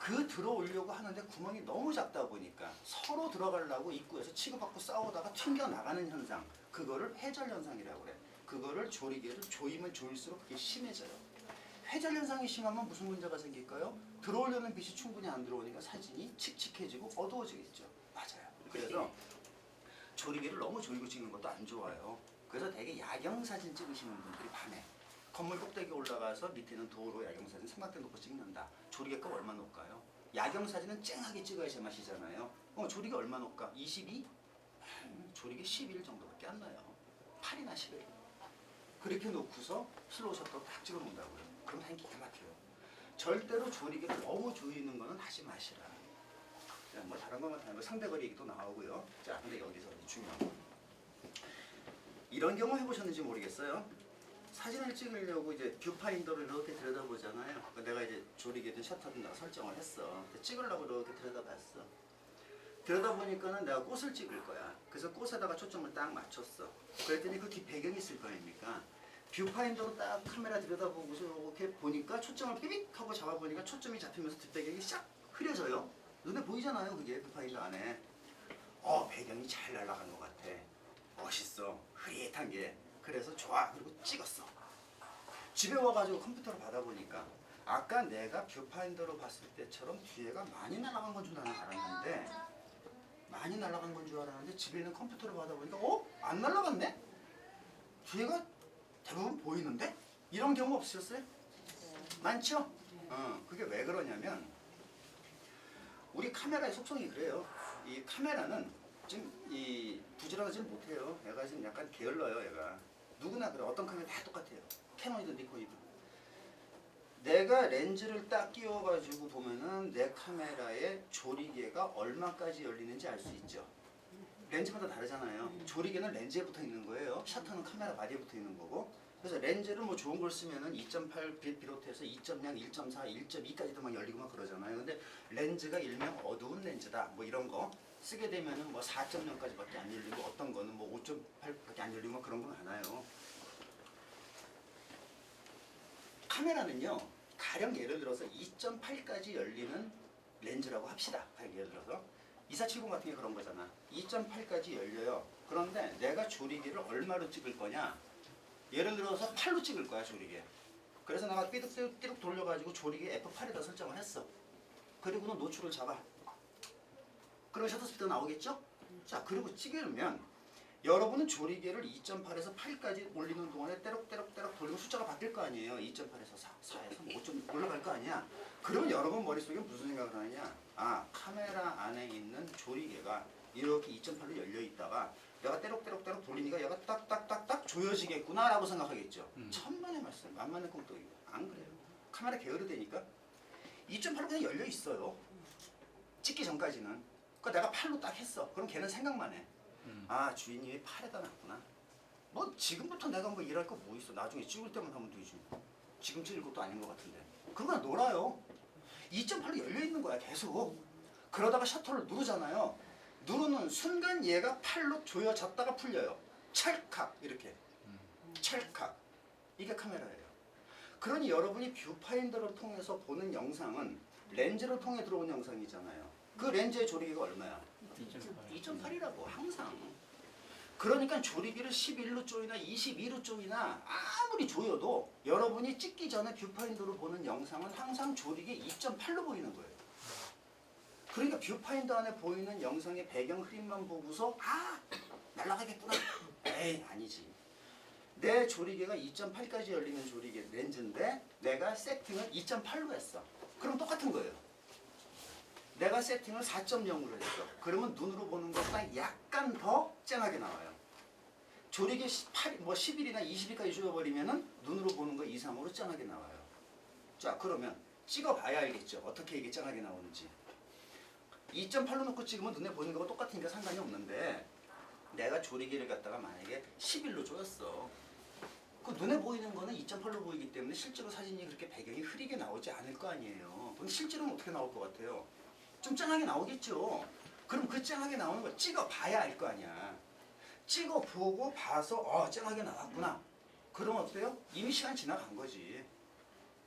그 들어오려고 하는데 구멍이 너무 작다 보니까 서로 들어가려고 입구에서 치고받고 싸우다가 튕겨나가는 현상, 그거를 회절현상이라고 그래. 그거를 조리개를 조이면 조일수록 그게 심해져요. 회절현상이 심하면 무슨 문제가 생길까요? 들어오려는 빛이 충분히 안 들어오니까 사진이 칙칙해지고 어두워지겠죠. 맞아요. 그래서 조리개를 너무 조이고 찍는 것도 안 좋아요. 그래서 되게 야경사진 찍으시는 분들이 밤에 건물 꼭대기 올라가서 밑에는 도로 야경사진 삼각대 놓고 찍는다. 조리개값 얼마 놓을까요? 야경사진은 쨍하게 찍어야 제맛이잖아요. 조리개 얼마 놓을까? 22? 조리개 11 정도밖에 안 나요. 8이나 11. 그렇게 놓고서 슬로우 셔터 딱 찍어 놓는다고요. 그럼 사진 기가 막혀요. 절대로 조리개를 너무 조이는 거는 하지 마시라. 자, 뭐 다른 것만 다른 거 상대거리 얘기도 나오고요. 자, 근데 여기서 중요한 거. 이런 경우 해보셨는지 모르겠어요. 사진을 찍으려고 이제 뷰파인더를 이렇게 들여다보잖아요. 내가 이제 조리개든 셔터든 내가 설정을 했어. 찍으려고 이렇게 들여다봤어. 들여다보니까는 내가 꽃을 찍을 거야. 그래서 꽃에다가 초점을 딱 맞췄어. 그랬더니 그 뒤 배경이 있을 거 아닙니까? 뷰파인더로 딱 카메라 들여다보고서 이렇게 보니까 초점을 삐빅 하고 잡아보니까 초점이 잡히면서 뒷배경이 싹 흐려져요. 눈에 보이잖아요. 그게 뷰파인더 안에. 배경이 잘 날아간 것 같아. 멋있어. 흐릿한 게. 그래서 좋아. 그리고 찍었어. 집에 와가지고 컴퓨터로 받아보니까 아까 내가 뷰파인더로 봤을 때처럼 뒤에가 많이 날아간 건 줄 나는 알았는데 많이 날아간 건 줄 알았는데 집에 있는 컴퓨터로 받아보니까 안 날아갔네? 뒤에가 대부분 보이는데? 이런 경우 없으셨어요? 많죠? 그게 왜 그러냐면 우리 카메라의 속성이 그래요. 이 카메라는 지금 부지런하지 못해요. 얘가 지금 약간 게을러요. 얘가 누구나 그래. 어떤 카메라 다 똑같아요. 캐논이든 니콘이든. 내가 렌즈를 딱 끼워가지고 보면은 내 카메라의 조리개가 얼마까지 열리는지 알 수 있죠. 렌즈마다 다르잖아요. 조리개는 렌즈에 붙어 있는 거예요. 셔터는 카메라 바디에 붙어 있는 거고. 그래서 렌즈를 뭐 좋은 걸 쓰면은 2.8 비롯해서 2.0, 1.4, 1.2까지도 막 열리고 막 그러잖아요. 근데 렌즈가 일명 어두운 렌즈다. 뭐 이런 거 쓰게 되면은 뭐 4.0까지밖에 안 열리고 어떤 거는 뭐 5.8밖에 안 열리고 막 그런 거 많아요. 카메라는요, 가령 예를 들어서 2.8까지 열리는 렌즈라고 합시다. 가령 예를 들어서 2470 같은 게 그런 거잖아. 2.8까지 열려요. 그런데 내가 조리개를 얼마로 찍을 거냐? 예를 들어서 8로 찍을 거야, 조리개. 그래서 내가 삐득 돌려가지고 조리개 F8에다 설정을 했어. 그리고는 노출을 잡아. 그러면 셔터 스피드가 나오겠죠? 자, 그리고 찍으면 여러분은 조리개를 2.8에서 8까지 올리는 동안에 떼럭떼럭 돌리면 숫자가 바뀔 거 아니에요. 2.8에서 4, 4에서 5점 올라갈 거 아니야. 그러면 여러분 머릿속에 무슨 생각을 하느냐. 카메라 안에 있는 조리개가 이렇게 2.8로 열려 있다가 내가 떼럭떼럭 돌리니까 얘가 딱딱딱딱 조여지겠구나 라고 생각하겠죠. 천만의 말씀, 만만의 콩떡이고. 안 그래요. 카메라 게으르다니까 2.8로 그냥 열려 있어요. 찍기 전까지는. 그러니까 내가 8로 딱 했어. 그럼 걔는 생각만 해. 주인님이 8에다 놨구나. 뭐 지금부터 내가 뭐 일할 거 뭐 있어. 나중에 찍을 때만 하면 되지. 지금 찍을 것도 아닌 것 같은데. 그러나 놀아요. 2.8로 열려 있는 거야 계속. 그러다가 셔터를 누르잖아요. 누르는 순간 얘가 8로 조여졌다가 풀려요. 찰칵 이렇게. 찰칵. 이게 카메라예요. 그러니 여러분이 뷰파인더를 통해서 보는 영상은 렌즈를 통해 들어온 영상이잖아요. 그 렌즈의 조리개가 얼마야? 2.8이라고 항상. 그러니까 조리개를 11로 조이나 22로 조이나 아무리 조여도 여러분이 찍기 전에 뷰파인더로 보는 영상은 항상 조리개 2.8로 보이는 거예요. 그러니까 뷰파인더 안에 보이는 영상의 배경 흐림만 보고서 날아가겠구나. 에이 아니지. 내 조리개가 2.8까지 열리는 조리개 렌즈인데 내가 세팅을 2.8로 했어. 그럼 똑같은 거예요. 내가 세팅을 4.0으로 했어. 그러면 눈으로 보는 것보다 약간 더 쨍하게 나와요. 조리개 11이나 20까지 조여버리면은 눈으로 보는 거 이상으로 쨍하게 나와요. 자, 그러면 찍어봐야 알겠죠. 어떻게 이게 쨍하게 나오는지. 2.8로 놓고 찍으면 눈에 보이는 거가 똑같으니까 상관이 없는데 내가 조리개를 갖다가 만약에 11로 조였어. 그 눈에 보이는 거는 2.8로 보이기 때문에 실제로 사진이 그렇게 배경이 흐리게 나오지 않을 거 아니에요. 그럼 실제로는 어떻게 나올 것 같아요? 좀 쨍하게 나오겠죠. 그럼 그 쨍하게 나오는 걸 찍어봐야 알 거 아니야. 찍어보고 봐서 쨍하게 나왔구나. 그럼 어때요? 이미 시간 지나간 거지.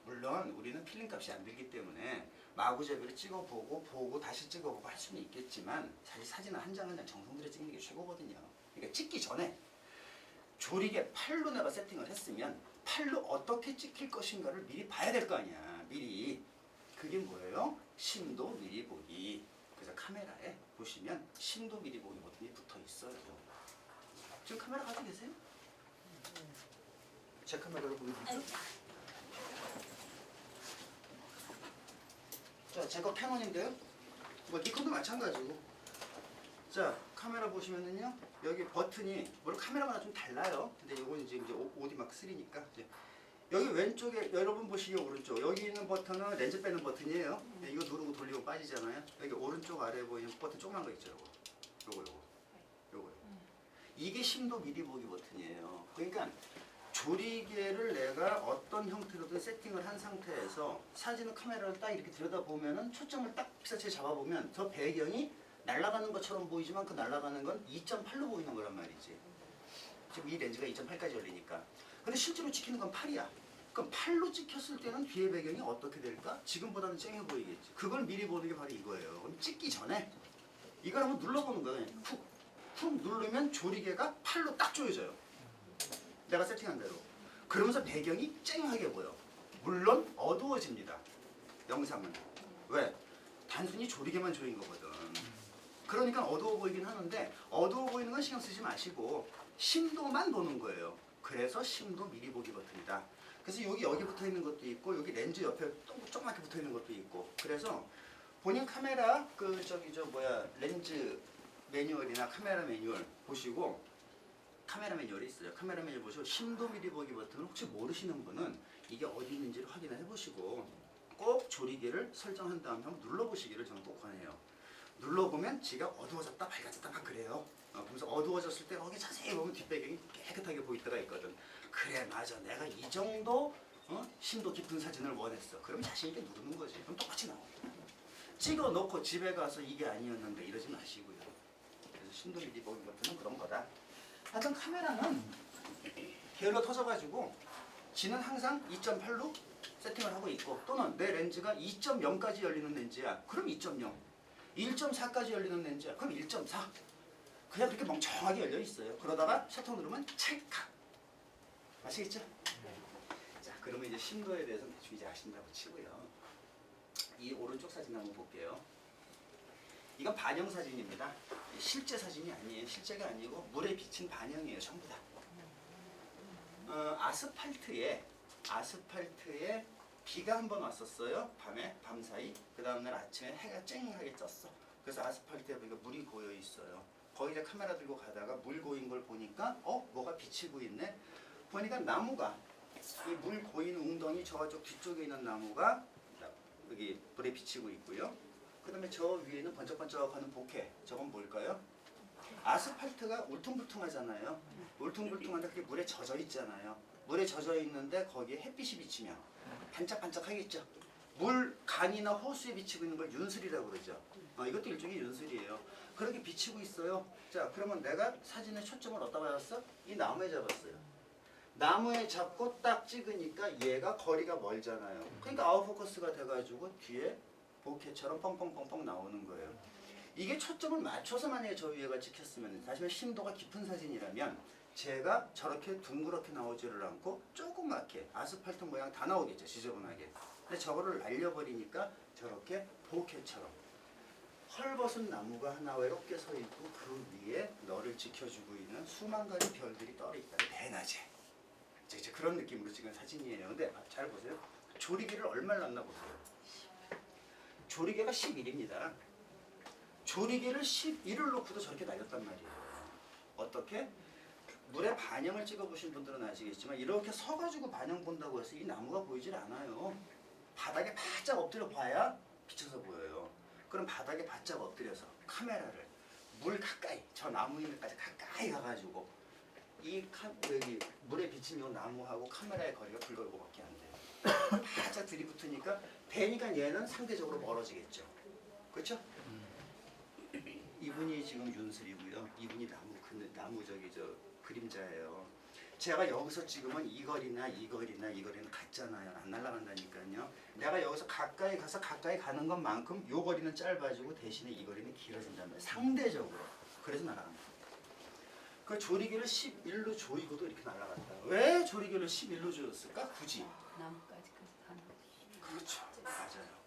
물론 우리는 필름값이 안 들기 때문에 마구잡이로 찍어보고 보고 다시 찍어보고 할 수는 있겠지만 사실 사진은 한 장 한 장 정성 들여 찍는 게 최고거든요. 그러니까 찍기 전에 조리개 팔로 내가 세팅을 했으면 팔로 어떻게 찍힐 것인가를 미리 봐야 될 거 아니야. 미리. 그게 뭐예요? 심도 미리 보기. 그래서 카메라에 보시면 심도 미리 보기 버튼이 붙어 있어요. 지금 카메라 가지고 계세요? 제 카메라로 보여드릴게요. 자, 제 거 캐논인데요. 뭐 니콘도 마찬가지고. 자, 카메라 보시면은요. 여기 버튼이 물론 카메라마다 좀 달라요. 근데 이건 이제 오디마크 3니까 여기 왼쪽에 여러분 보시기에 오른쪽 여기 있는 버튼은 렌즈 빼는 버튼이에요. 이거 누르고 돌리고 빠지잖아요. 여기 오른쪽 아래에 보이는 버튼 조그만 거 있죠. 요거. 이게 심도 미리 보기 버튼이에요. 그러니까 조리개를 내가 어떤 형태로든 세팅을 한 상태에서 사진을 카메라를 딱 이렇게 들여다보면은 초점을 딱 픽사체에 잡아보면 저 배경이 날아가는 것처럼 보이지만 그 날아가는 건 2.8로 보이는 거란 말이지. 지금 이 렌즈가 2.8까지 열리니까. 근데 실제로 찍히는 건 8이야. 그럼 8로 찍혔을 때는 뒤에 배경이 어떻게 될까? 지금보다는 쨍해 보이겠지. 그걸 미리 보는 게 바로 이거예요. 그럼 찍기 전에 이걸 한번 눌러보는 거예요. 훅 누르면 조리개가 8로 딱 조여져요. 내가 세팅한 대로. 그러면서 배경이 쨍하게 보여. 물론 어두워집니다. 영상은. 왜? 단순히 조리개만 조인 거거든. 그러니까 어두워 보이긴 하는데 어두워 보이는 건 신경 쓰지 마시고 심도만 보는 거예요. 그래서 심도 미리 보기 버튼이다. 그래서 여기 붙어 있는 것도 있고 여기 렌즈 옆에 조그맣게 붙어 있는 것도 있고 그래서 본인 카메라 렌즈 매뉴얼이나 카메라 매뉴얼 보시고 카메라 매뉴얼이 있어요. 카메라 매뉴얼 보시고 심도 미리 보기 버튼을 혹시 모르시는 분은 이게 어디 있는지를 확인을 해보시고 꼭 조리개를 설정한 다음에 한번 눌러보시기를 저는 꼭 권해요. 눌러보면 지가 어두워졌다 밝아졌다 막 그래요. 그래서 어두워졌을 때 거기 자세히 보면 뒷배경이 깨끗하게 보일 때가 있거든. 그래 맞아 내가 이 정도 심도 깊은 사진을 원했어. 그럼 자신 있게 누르는 거지. 그럼 똑같이 나옵니다. 찍어놓고 집에 가서 이게 아니었는데 이러지 마시고요. 그래서 심도 미리 보기 버튼은 그런 거다. 하여튼 카메라는 게을러 터져가지고 지는 항상 2.8로 세팅을 하고 있고 또는 내 렌즈가 2.0까지 열리는 렌즈야. 그럼 2.0. 1.4까지 열리는 렌즈야. 그럼 1.4. 그냥 그렇게 멍청하게 열려 있어요. 그러다가 셔터 누르면 찰칵. 아시겠죠? 자, 그러면 이제 심도에 대해서는 대충 이제 아신다고 치고요. 이 오른쪽 사진 한번 볼게요. 이건 반영 사진입니다. 실제 사진이 아니에요. 실제가 아니고 물에 비친 반영이에요. 전부 다. 아스팔트에 비가 한번 왔었어요. 밤사이. 그 다음날 아침에 해가 쨍하게 쪘어. 그래서 아스팔트에 보니까 물이 고여 있어요. 거기 이제 카메라 들고 가다가 물 고인 걸 보니까 뭐가 비치고 있네. 보니까 나무가 이 물 고인 웅덩이 저쪽 뒤쪽에 있는 나무가 여기 물에 비치고 있고요. 그 다음에 저 위에는 번쩍번쩍하는 bokeh. 저건 뭘까요? 아스팔트가 울퉁불퉁하잖아요. 울퉁불퉁한데 그게 물에 젖어 있잖아요. 물에 젖어 있는데 거기에 햇빛이 비치면 반짝반짝하겠죠. 물 간이나 호수에 비치고 있는 걸 윤슬이라고 그러죠. 이것도 일종의 윤슬이에요. 그렇게 비치고 있어요. 자, 그러면 내가 사진의 초점을 어디다 받았어? 이 나무에 잡았어요. 나무에 잡고 딱 찍으니까 얘가 거리가 멀잖아요. 그러니까 아웃포커스가 돼가지고 뒤에 보케처럼 펑펑펑펑 나오는 거예요. 이게 초점을 맞춰서 만약에 저 위에가 찍혔으면 사실 심도가 깊은 사진이라면 제가 저렇게 둥그렇게 나오지를 않고 조그맣게 아스팔트 모양 다 나오겠죠. 지저분하게. 근데 저거를 날려버리니까 저렇게 보케처럼 헐벗은 나무가 하나 외롭게 서 있고 그 위에 너를 지켜주고 있는 수만 가지 별들이 떠 있다. 대낮에. 이제 그런 느낌으로 찍은 사진이에요. 근데 잘 보세요. 조리개를 얼마나 놨나 보세요. 조리개가 11입니다. 조리개를 11을 놓고도 저렇게 날렸단 말이에요. 어떻게? 물에 반영을 찍어보신 분들은 아시겠지만 이렇게 서가지고 반영 본다고 해서 이 나무가 보이질 않아요. 바닥에 바짝 엎드려 봐야 비쳐서 보여요. 그럼 바닥에 바짝 엎드려서 카메라를 물 가까이, 저 나무 있는 데까지 가까이 가가지고 여기 물에 비친 요 나무하고 카메라의 거리가 불과1.5밖에 안 돼요. 바짝 들이붙으니까 되니까 얘는 상대적으로 멀어지겠죠. 그렇죠? 이분이 지금 윤슬이고요. 이분이 나무 그림자예요. 제가 여기서 찍으면 이 거리나 이 거리나 이 거리는 같잖아요. 안 날아간다니까요. 내가 여기서 가까이 가서 가까이 가는 것만큼 요 거리는 짧아지고 대신에 이 거리는 길어진단 말이에요. 상대적으로. 그래서 날아갑니다. 그 조리개를 11로 조이고도 이렇게 날아갔다. 왜 조리개를 11로 조였을까? 굳이. 나뭇가지까지 다 나오고. 그렇죠. 맞아요.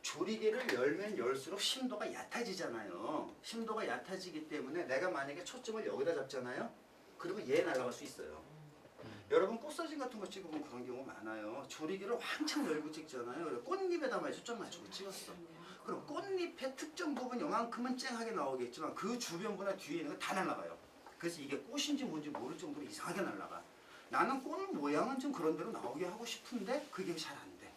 조리개를 열면 열수록 심도가 얕아지잖아요. 심도가 얕아지기 때문에 내가 만약에 초점을 여기다 잡잖아요. 그리고 얘 날아갈 수 있어요. 여러분 꽃사진 같은 거 찍으면 그런 경우 많아요. 조리개를 왕창 열고 찍잖아요. 꽃잎에다만 초점 맞추고 찍었어. 그럼 꽃잎의 특정 부분 요만큼은 쨍하게 나오겠지만 그 주변보다 뒤에 있는 거 다 날아가요. 그래서 이게 꽃인지 뭔지 모를 정도로 이상하게 날아가. 나는 꽃 모양은 좀 그런 대로 나오게 하고 싶은데 그게 잘 안 돼.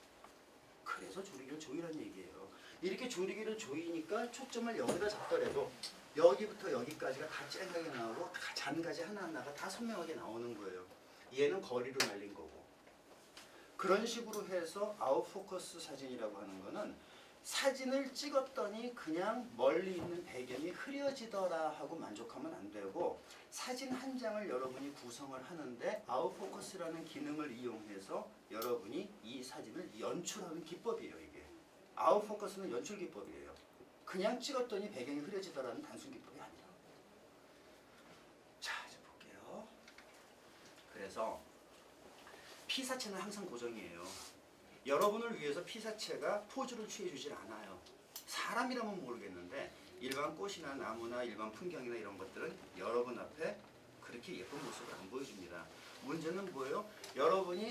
그래서 조리개를 조이란 얘기예요. 이렇게 조리개를 조이니까 초점을 여기다 잡더라도 여기부터 여기까지가 다 쨍하게 나오고 잔가지 하나하나가 다 선명하게 나오는 거예요. 얘는 거리로 날린 거고. 그런 식으로 해서 아웃포커스 사진이라고 하는 거는 사진을 찍었더니 그냥 멀리 있는 배경이 흐려지더라 하고 만족하면 안 되고 사진 한 장을 여러분이 구성을 하는데 아웃포커스라는 기능을 이용해서 여러분이 이 사진을 연출하는 기법이에요. 이게 아웃포커스는 연출 기법이에요. 그냥 찍었더니 배경이 흐려지더라는 단순 기법이 아니라. 자, 이제 볼게요. 그래서 피사체는 항상 고정이에요. 여러분을 위해서 피사체가 포즈를 취해주질 않아요. 사람이라면 모르겠는데 일반 꽃이나 나무나 일반 풍경이나 이런 것들은 여러분 앞에 그렇게 예쁜 모습을 안 보여줍니다. 문제는 뭐예요? 여러분이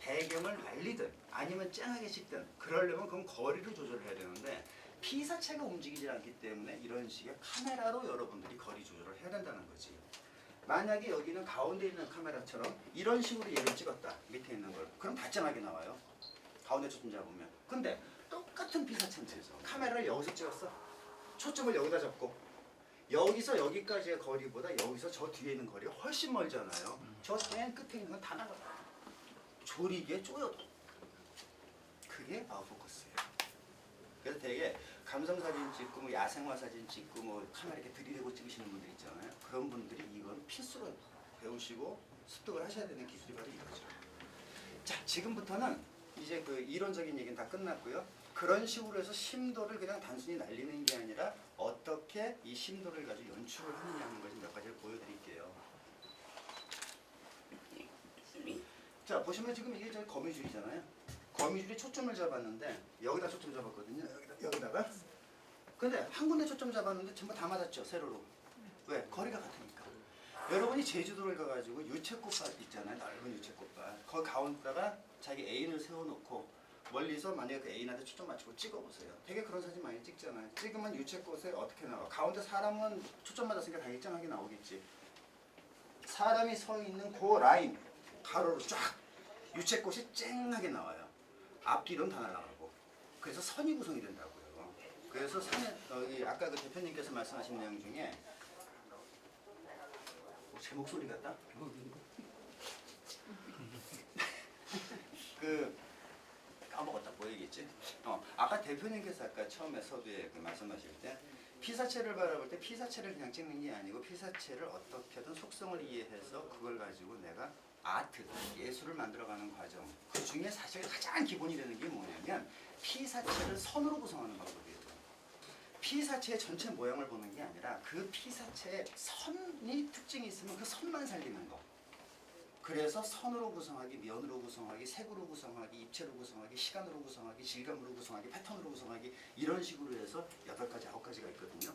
배경을 말리든 아니면 쨍하게 찍든 그러려면 그럼 거리를 조절해야 되는데 피사체가 움직이지 않기 때문에 이런 식의 카메라로 여러분들이 거리 조절을 해야 된다는 거지. 만약에 여기는 가운데 있는 카메라처럼 이런 식으로 얘를 찍었다. 밑에 있는 걸. 그럼 다 쨍하게 나와요. 가운데 초점 잡으면. 근데 똑같은 피사체에서 카메라를 여기서 찍었어. 초점을 여기다 잡고 여기서 여기까지의 거리보다 여기서 저 뒤에 있는 거리가 훨씬 멀잖아요. 저 맨 끝에 있는 건 다 나가. 조리개 쪼여도. 그게 아웃포커스예요. 그래서 되게 감성사진 찍고 뭐 야생화 사진 찍고 뭐 카메라 이렇게 들이대고 찍으시는 분들 있잖아요. 그런 분들이 이건 필수로 배우시고 습득을 하셔야 되는 기술이 바로 이거죠. 자, 지금부터는 이제 그 이론적인 얘기는 다 끝났고요. 그런 식으로 해서 심도를 그냥 단순히 날리는 게 아니라 어떻게 이 심도를 가지고 연출을 하느냐 하는 것을 몇 가지를 보여드릴게요. 자, 보시면 지금 이게 저 거미줄이잖아요. 거미줄이 초점을 잡았는데 여기다 초점 잡았거든요. 여기다가. 근데 한 군데 초점 잡았는데 전부 다 맞았죠, 세로로. 왜? 거리가 같으니까. 여러분이 제주도를 가가지고 유채꽃밭 있잖아요. 넓은 유채꽃밭. 거기 가운데다가 자기 애인을 세워놓고 멀리서 만약에 그 애인한테 초점 맞추고 찍어보세요. 되게 그런 사진 많이 찍잖아요. 찍으면 유채꽃에 어떻게 나와? 가운데 사람은 초점 맞았으니까 다 일정하게 나오겠지. 사람이 서 있는 그 라인 가로로 쫙 유채꽃이 쨍하게 나와요. 앞뒤로는 다 날아가고. 그래서 선이 구성이 된다고요. 그래서 선에 아까 그 대표님께서 말씀하신 내용 중에 제 목소리 같다? 까먹었다. 뭐 얘기했지? 아까 대표님께서 아까 처음에 서두에 그 말씀하실 때 피사체를 바라볼 때 피사체를 그냥 찍는 게 아니고 피사체를 어떻게든 속성을 이해해서 그걸 가지고 내가 아트, 예술을 만들어가는 과정. 그 중에 사실 가장 기본이 되는 게 뭐냐면 피사체를 선으로 구성하는 방법이에요. 피사체의 전체 모양을 보는 게 아니라 그 피사체에 선이 특징이 있으면 그 선만 살리는 거. 그래서 선으로 구성하기, 면으로 구성하기, 색으로 구성하기, 입체로 구성하기, 시간으로 구성하기, 질감으로 구성하기, 패턴으로 구성하기 이런 식으로 해서 8가지, 9가지가 있거든요.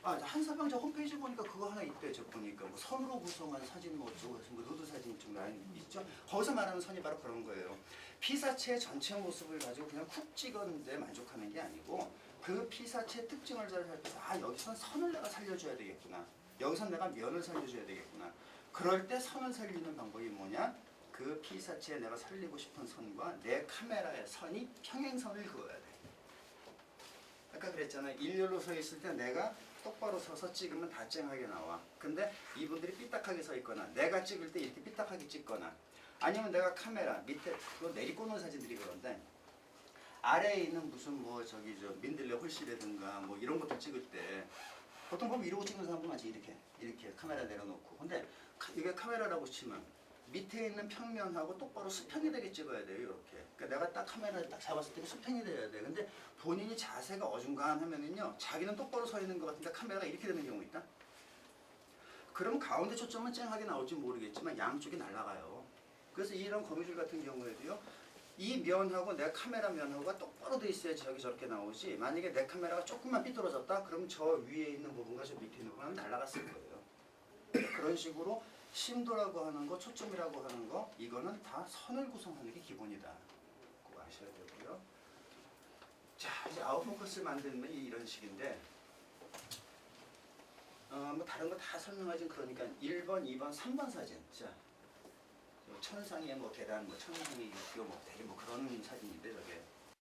한사방 저 홈페이지 보니까 그거 하나 있대. 저 보니까 뭐 선으로 구성한 사진 뭐 어쩌고 해서 뭐 누드 사진 좀 라인 있죠. 거기서 말하는 선이 바로 그런 거예요. 피사체의 전체 모습을 가지고 그냥 쿡 찍었는데 만족하는 게 아니고 그 피사체 특징을 잘 살펴서 여기선 선을 내가 살려줘야 되겠구나. 여기선 내가 면을 살려줘야 되겠구나. 그럴 때 선을 살리는 방법이 뭐냐? 그 피사체에 내가 살리고 싶은 선과 내 카메라의 선이 평행선을 그어야 돼. 아까 그랬잖아요. 일렬로 서 있을 때 내가 똑바로 서서 찍으면 다 쨍하게 나와. 근데 이분들이 삐딱하게 서 있거나 내가 찍을 때 이렇게 삐딱하게 찍거나 아니면 내가 카메라 밑에 그거 내리꽂는 사진들이 그런데 아래에 있는 무슨 뭐 저기 저 민들레 홀씨라든가 뭐 이런 것들 찍을 때 보통 보면 이러고 찍는 사람도 많지. 이렇게 카메라 내려놓고. 근데 이게 카메라라고 치면 밑에 있는 평면하고 똑바로 수평이 되게 찍어야 돼요. 이렇게. 그러니까 내가 딱 카메라를 딱 잡았을 때 수평이 돼야 돼. 근데 본인이 자세가 어중간하면은요, 자기는 똑바로 서 있는 것 같은데 카메라가 이렇게 되는 경우 있다. 그럼 가운데 초점은 쨍하게 나올지 모르겠지만 양쪽이 날아가요. 그래서 이런 거미줄 같은 경우에도요, 이 면하고 내 카메라 면하고가 똑바로 돼 있어야 저기 저렇게 나오지. 만약에 내 카메라가 조금만 삐뚤어졌다, 그럼 저 위에 있는 부분과 저 밑에 있는 부분은 날아갔을 거예요. 그런 식으로 심도라고 하는 거, 초점이라고 하는 거, 이거는 다 선을 구성하는 게 기본이다. 꼭 아셔야 되고요. 자, 이제 아웃포커스를 만드는 게 이런 식인데, 뭐 다른 거 다 설명하진 그러니까 1번, 2번, 3번 사진. 자, 천상의 뭐 계단, 뭐 천상의 육교, 뭐 되게 뭐 그런 사진인데 저게.